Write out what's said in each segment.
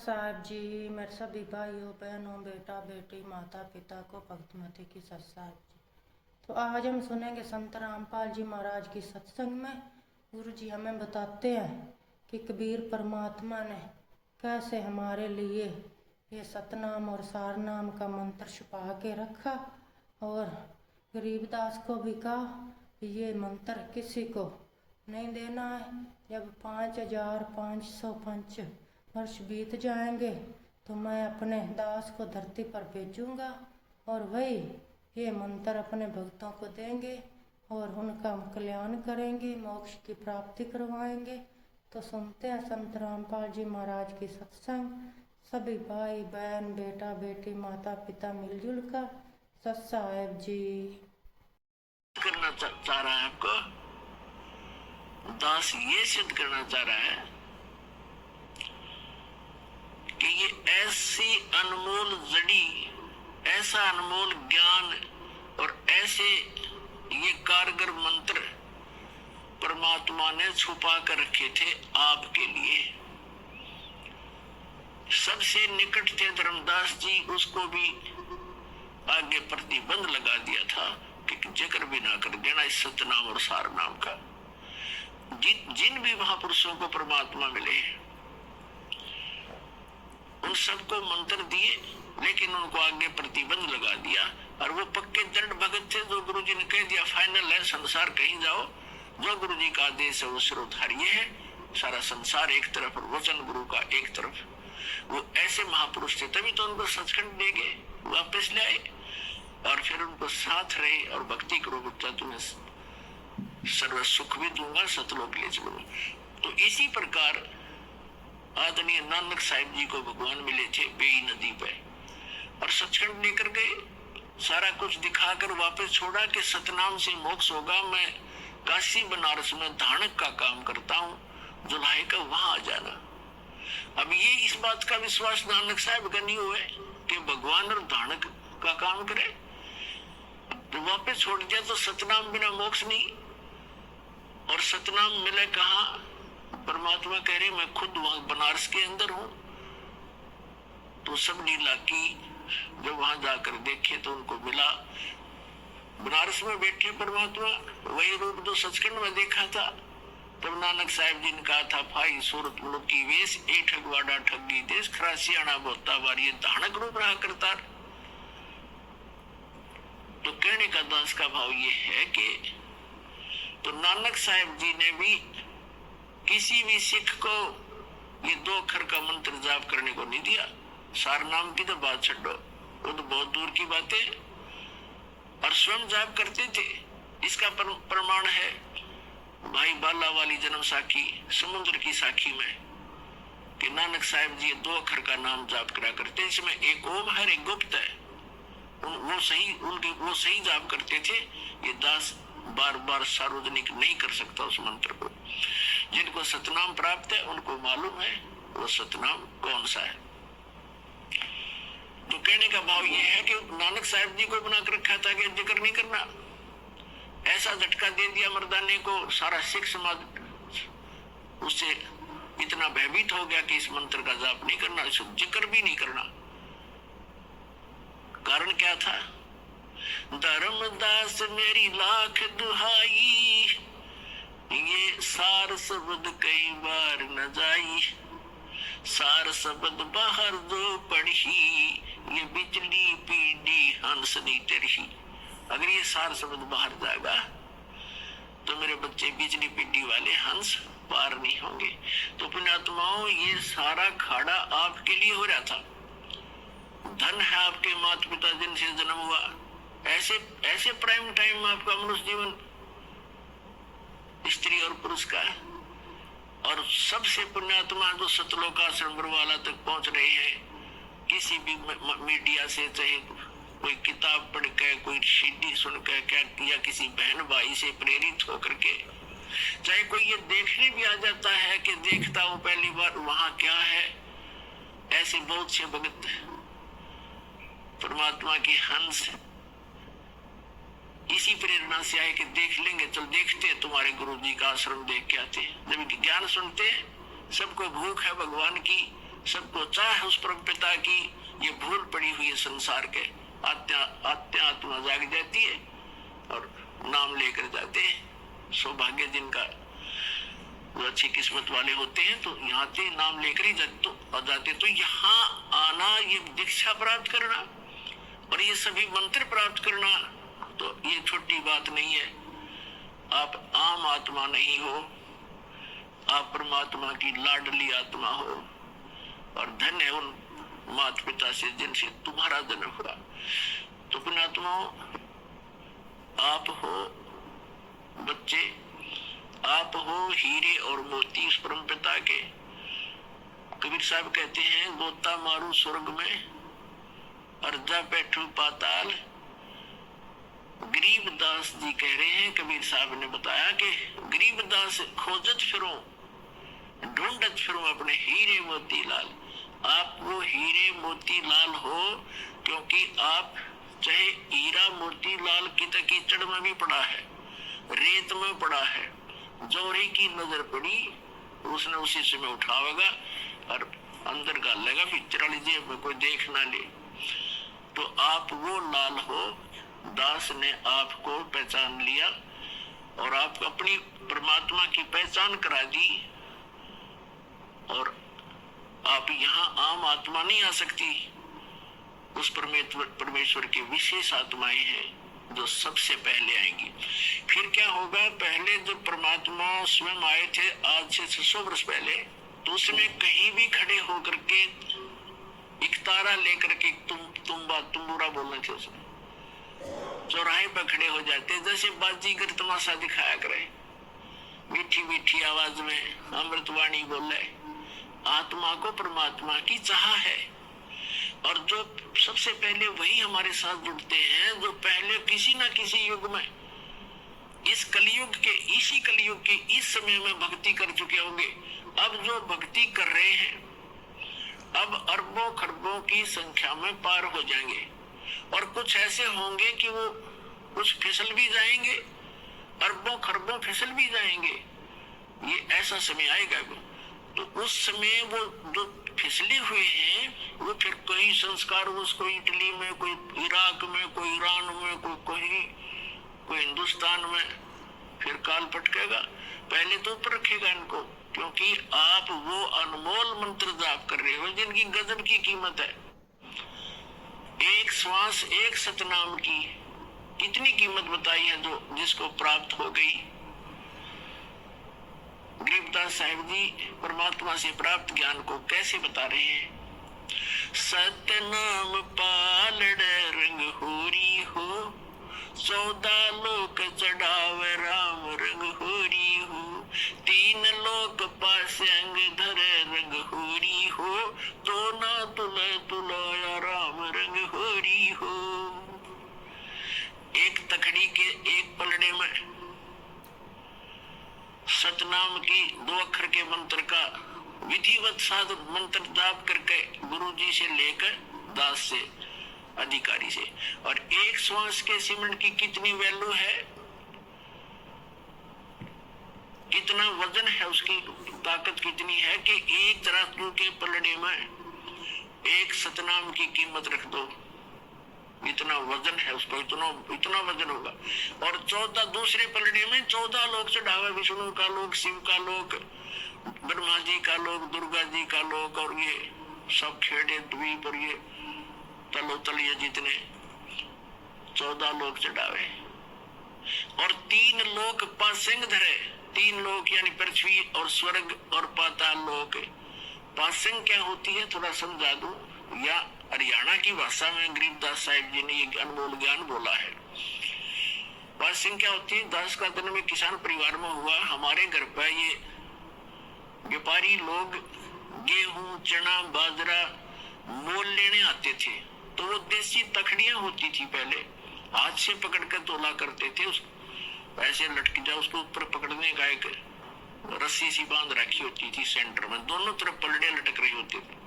साहब जी, मेरे सभी भाइयों बहनों बेटा बेटी माता पिता को भक्तमती की सत साहब जी। तो आज हम सुनेंगे संत रामपाल जी महाराज की सत्संग में गुरु जी हमें बताते हैं कि कबीर परमात्मा ने कैसे हमारे लिए ये सतनाम और सारनाम का मंत्र छुपा के रखा और गरीबदास को भी कहा कि ये मंत्र किसी को नहीं देना है। जब 5505 वर्ष बीत जाएंगे तो मैं अपने दास को धरती पर भेजूंगा और वही ये मंत्र अपने भक्तों को देंगे और उनका कल्याण करेंगे, मोक्ष की प्राप्ति करवाएंगे। तो सुनते हैं संत रामपाल जी महाराज की सत्संग। सभी भाई बहन बेटा बेटी माता पिता मिलजुल कर सत साहेब जी। करना चाह रहा है आपको, दास ये सिद्ध करना चाह रहा है कि ये ऐसी अनमोल जड़ी, ऐसा अनमोल ज्ञान और ऐसे ये कारगर मंत्र परमात्मा ने छुपा कर रखे थे आपके लिए। सबसे निकट थे धर्मदास जी, उसको भी आगे प्रतिबंध लगा दिया था कि जिक्र भी ना कर देना इस सतनाम और सारनाम का। जिन भी महापुरुषों को परमात्मा मिले उन सबको मंत्र दिए, लेकिन उनको आगे प्रतिबंध लगा दिया। और वो पक्के दृढ़ भगत थे, जो गुरु जी ने कह दिया फाइनल है, संसार कहीं जाओ, जो गुरु जी का आदेश है वो सिरोधार्य है, सारा संसार एक तरफ और वचन गुरु का एक तरफ। वो ऐसे महापुरुष थे, तभी तो उनको सचखंड दे गए, वापस ले आए और फिर उनको साथ रहे और भक्ति करो बच्चा, तुम्हें सर्व सुख भी दूंगा, सतलोक ले चलूंगा। तो इसी प्रकार आदरणीय नानक साहिब जी को भगवान मिले थे बेई नदी पे और सचखंड लेकर गए, सारा कुछ दिखाकर वापस छोड़ा कि सतनाम से मोक्ष होगा। मैं काशी बनारस में धानक का काम करता हूँ, जुलाई का वहां आ जाना। अब ये इस बात का विश्वास नानक साहब का नहीं हुआ कि भगवान और धानक का काम करे, तो वापस छोड़ दिया। तो सतनाम बिना मोक्ष नहीं। और सतनाम मिले कहा? परमात्मा कह रहे मैं खुद वहां बनारस के अंदर हूं। तो सब लीला की, जब वहां जाकर देखे तो उनको मिला बनारस में बैठे परमात्मा, वही रूप जो सचखंड में देखा था। तब नानक साहिब जी ने कहा था भाई सूरत मुल्क की वेश ए ठगवाड़ा ठगी देश खरासियाना बोता बार, ये धानक रूप रहा करता। तो कहने का दास का भाव ये है कि तो नानक साहिब जी ने भी किसी भी सिख को ये 2 अक्षर का मंत्र जाप करने को नहीं दिया। सारनाम की तो बात छोड़ो, वो तो बहुत दूर की बात है, और स्वयं जाप करते थे। इसका प्रमाण है भाई बाला वाली जन्म साखी समुद्र की साखी में कि नानक साहिब जी 2 अक्षर का नाम जाप करा करते। इसमें एक ओम है, एक गुप्त है। वो सही जाप करते थे। ये दास बार बार सार्वजनिक नहीं कर सकता उस मंत्र को। जिनको सतनाम प्राप्त है उनको मालूम है वो सतनाम कौन सा है। तो कहने का भाव ये है कि नानक साहिब जी को बना कर रखा था कि जिक्र नहीं करना। ऐसा झटका दे दिया मर्दाने को, सारा सिख समाज उससे इतना भयभीत हो गया कि इस मंत्र का जाप नहीं करना, जिक्र भी नहीं करना। कारण क्या था? धर्मदास मेरी लाख दुहाई, ये सार शब्द कई बार न जाई, सार शब्द बाहर जो पढ़ी, ये बिजली पीडी हंस नहीं तरही। अगर ये सार शब्द बाहर जाएगा तो मेरे बच्चे बिजली पीडी वाले हंस पार नहीं होंगे। तो पुण्यात्माओं, ये सारा खाड़ा आपके लिए हो रहा था। धन है आपके माता पिता जिनसे जन्म हुआ, ऐसे प्राइम टाइम में आपका मनुष्य जीवन स्त्री और पुरुष का है। और सबसे पुण्यात्मा जो सतलोकाश्रम बरवाला तक पहुंच रहे हैं, किसी भी मीडिया से, चाहे कोई किताब पढ़ के, कोई सीडी सुन के, क्या किया किसी बहन भाई से प्रेरित होकर के, चाहे कोई ये देखने भी आ जाता है कि देखता हूं पहली बार वहां क्या है। ऐसे बहुत से भगत परमात्मा की हंस इसी प्रेरणा से आए कि देख लेंगे, चल देखते हैं तुम्हारे गुरु जी का आश्रम देख के आते हैं। जब ज्ञान सुनते हैं, सबको भूख है भगवान की, सबको चाह उस परम पिता की ये भूल पड़ी हुई है संसार के, आत्मा जाग जाती है और नाम लेकर जाते हैं। सौभाग्य जिनका जो अच्छी किस्मत वाले होते हैं तो यहाँ से नाम लेकर ही जाते। तो यहाँ आना, ये दीक्षा प्राप्त करना और ये सभी मंत्र प्राप्त करना, तो ये छोटी बात नहीं है। आप आम आत्मा नहीं हो, आप परमात्मा की लाडली आत्मा हो और धन्य है उन माता पिता से जिनसे तुम्हारा जन्म हुआ। तो पुण्यात्माओं, आप हो बच्चे, आप हो हीरे और मोती उस परम पिता के। कबीर साहब कहते हैं, गोता मारू स्वर्ग में अर्जा बैठू पाताल। गरीबदास जी कह रहे हैं, कबीर साहब ने बताया कि गरीबदास खोजत फिरो, ढूंढत फिरो अपने हीरे मोती लाल। आप वो हीरे मोती लाल हो क्योंकि आप चाहे हीरा मोती लाल कीचड़ में भी पड़ा है, रेत में पड़ा है, जोरी की नजर पड़ी उसने उसी समय उठावेगा और अंदर गाल लेगा, फिर चढ़ा लीजिए कोई देख ना ले। तो आप वो लाल हो, दास ने आपको पहचान लिया और आप अपनी परमात्मा की पहचान करा दी। और आप यहाँ आम आत्मा नहीं आ सकती, उस परमेश्वर के विशेष आत्माएं हैं जो सबसे पहले आएंगी। फिर क्या होगा, पहले जब परमात्मा स्वयं आए थे आज से 600 वर्ष पहले, तो उसमें कहीं भी खड़े होकर के एक तारा लेकर के तुम्बुरा बोलना थे, उसमें चौराहे पर खड़े हो जाते जैसे बाजीगर तमाशा दिखाया करे, मीठी मीठी आवाज में अमृतवाणी बोले। आत्मा को परमात्मा की चाह है और जो सबसे पहले वही हमारे साथ जुड़ते हैं जो पहले किसी ना किसी युग में, इस कलयुग के, इसी कलयुग के इस समय में भक्ति कर चुके होंगे। अब जो भक्ति कर रहे हैं अब अरबों खरबों की संख्या में पार हो जाएंगे और कुछ ऐसे होंगे कि वो कुछ फिसल भी जाएंगे, अरबों खरबों फिसल भी जाएंगे। ये ऐसा समय आएगा। तो उस समय वो जो फिसले हुए हैं वो फिर कोई संस्कार, उसको इटली में, कोई इराक में, कोई ईरान में, कोई हिंदुस्तान में, फिर काल पटकेगा। पहले तो ऊपर रखेगा इनको, क्योंकि आप वो अनमोल मंत्र जाप कर रहे हो जिनकी गजब की कीमत है। एक श्वास, एक सतनाम की कितनी कीमत बताई है जो जिसको प्राप्त हो गई। गरीबदास साहिब जी परमात्मा से प्राप्त ज्ञान को कैसे बता रहे हैं। सतनाम पालड़ रंग होरी हो, 14 लोक चढ़ावे राम रंग होरी हो, 3 लोक पास अंग धरे रंग होरी हो, तो ना तुलाया राम रंग होरी हो। एक तखड़ी के एक पलड़े में सतनाम की 2 अक्षर के मंत्र का विधिवत साध मंत्र जाप करके गुरु जी से लेकर दास से, अधिकारी से, और एक श्वास के सिमरन की कितनी वैल्यू है, कितना वजन है, उसकी ताकत कितनी है कि एक तराजू के पलड़े में एक सतनाम की कीमत रख दो, इतना वजन है उसको, इतना वजन होगा। और 14 दूसरे पलड़े में 14 लोग चढ़ावे, विष्णु का लोक, शिव का लोक, ब्रह्मा जी का लोक, दुर्गा जी का लोक, और ये सब खेड़े द्वीप और ये तलो तलिए जितने 14 लोग चढ़ावे। और 3 लोक पासिंग धरे, 3 लोक यानी पृथ्वी और स्वर्ग और पाताल लोक। पासिंग क्या होती है थोड़ा समझा दूं, या हरियाणा की भाषा में गरीबदास साहिब जी ने ये अनमोल ज्ञान बोला है। पासिंग क्या होती है, दास का जन्म एक किसान परिवार में हुआ। हमारे घर पर ये व्यापारी लोग गेहूं, चना, बाजरा मोल लेने आते थे, तो वो देसी तखड़ियां होती थी, पहले हाथ से पकड़ कर तोला करते थे, उस ऐसे लटक जा, उसको ऊपर पकड़ने का एक रस्सी सी बांध रखी होती थी सेंटर में, दोनों तरफ पलड़े लटक रहे होते थे।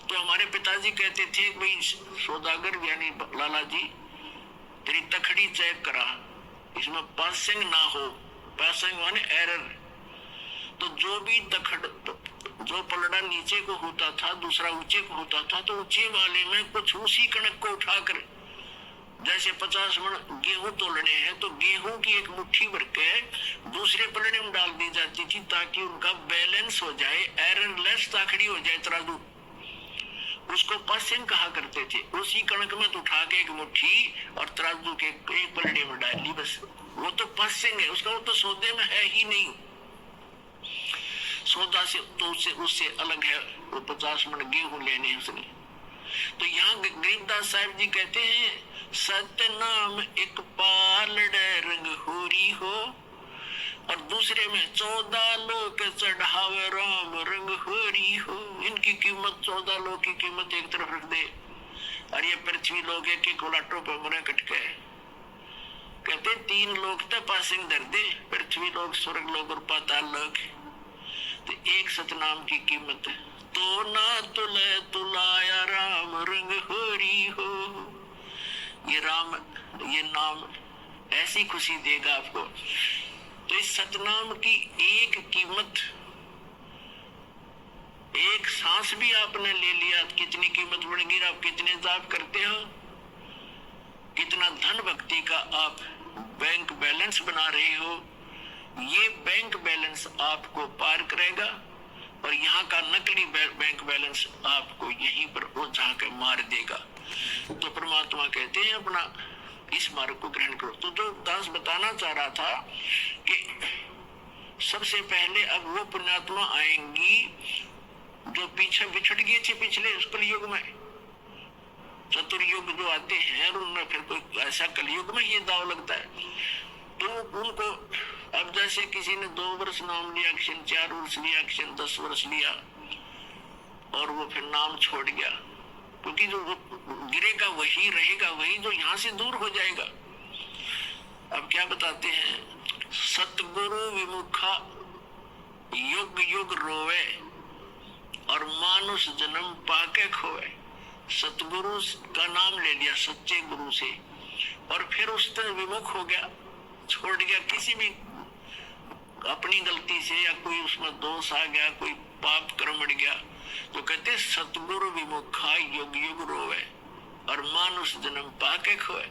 तो हमारे पिताजी कहते थे, भाई सौदागर यानी लाला जी, तेरी तखड़ी चेक करा, इसमें पासिंग ना हो, पासिंग माने एरर। तो जो भी जो पलड़ा नीचे को होता था दूसरा ऊंचे को होता था, तो ऊंचे वाले में कुछ उसी कणक को उठाकर, जैसे 50 मन गेहूं तोलने हैं तो गेहूं की एक मुट्ठी भर के दूसरे पलड़े में डाल दी जाती थी ताकि उनका बैलेंस हो जाए, एररलेस ताकड़ी हो जाए तराजू। उसको पासिंग कहा करते थे। उसी कणक में तो उठा के एक मुट्ठी और तराजू के एक पलड़े में डाल ली, बस वो तो पासिंग है उसका, वो तो सौदे में है ही नहीं। सौदा से तो उससे अलग है, वो 50 मन गेहूं लेने उसने। तो यहाँ गरीबदास साहब जी कहते हैं, सत्य नाम एक पालड़े रंग होरी हो, और दूसरे में 14 लोग चढ़ावे राम रंग होरी हो। इनकी कीमत 14 लोग की कीमत एक तरफ रख दे, और ये पृथ्वी लोग एक एक उलाटों पर मुरे कटके। कहते 3 लोग तो पासिंग दर दे, पृथ्वी लोग, स्वर्ग लोग और पाताल लोग। तो एक सतनाम की कीमत है, तो ना तुले तुलाया राम रंग होरी हो। ये राम, ये नाम ऐसी खुशी देगा आपको। तो इस सतनाम की एक कीमत, एक सांस भी आपने ले लिया, कितनी कीमत बढ़ेगी। आप कितने जाप करते हो, कितना धन भक्ति का आप बैंक बैलेंस बना रहे हो, ये बैंक बैलेंस आपको पार करेगा, और यहाँ का नकली बैंक बैलेंस आपको यहीं पर उठा के मार देगा। तो परमात्मा कहते हैं अपना इस मार्ग को ग्रहण करो। तो जो दास बताना चाह रहा था कि सबसे पहले अब वो पुण्यात्मा आएंगी जो पीछे बिछड़ गए थे पिछले कलयुग में, चतुर्युग जो आते हैं, और उनमें फिर कोई ऐसा कलयुग में ये दाव लगता है। तो उनको अब जैसे किसी ने 2 वर्ष नाम लिया, किसी ने 4 वर्ष लिया, किसी ने 10 वर्ष लिया, और वो फिर नाम छोड़ गया, क्योंकि जो गिरेगा वही रहेगा, वही जो यहाँ से दूर हो जाएगा। अब क्या बताते हैं, सतगुरु विमुखा युग युग रोवे, और मानुष जन्म पाके खोए। सतगुरु का नाम ले लिया सच्चे गुरु से, और फिर उससे विमुख हो गया, छोड़ गया, किसी भी अपनी गलती से या कोई उसमें दोष आ गया, कोई पाप कर्म बढ़ गया, तो कहते सतगुरु विमुखा युग युग रोवे, और मानुष जन्म पाके खोए।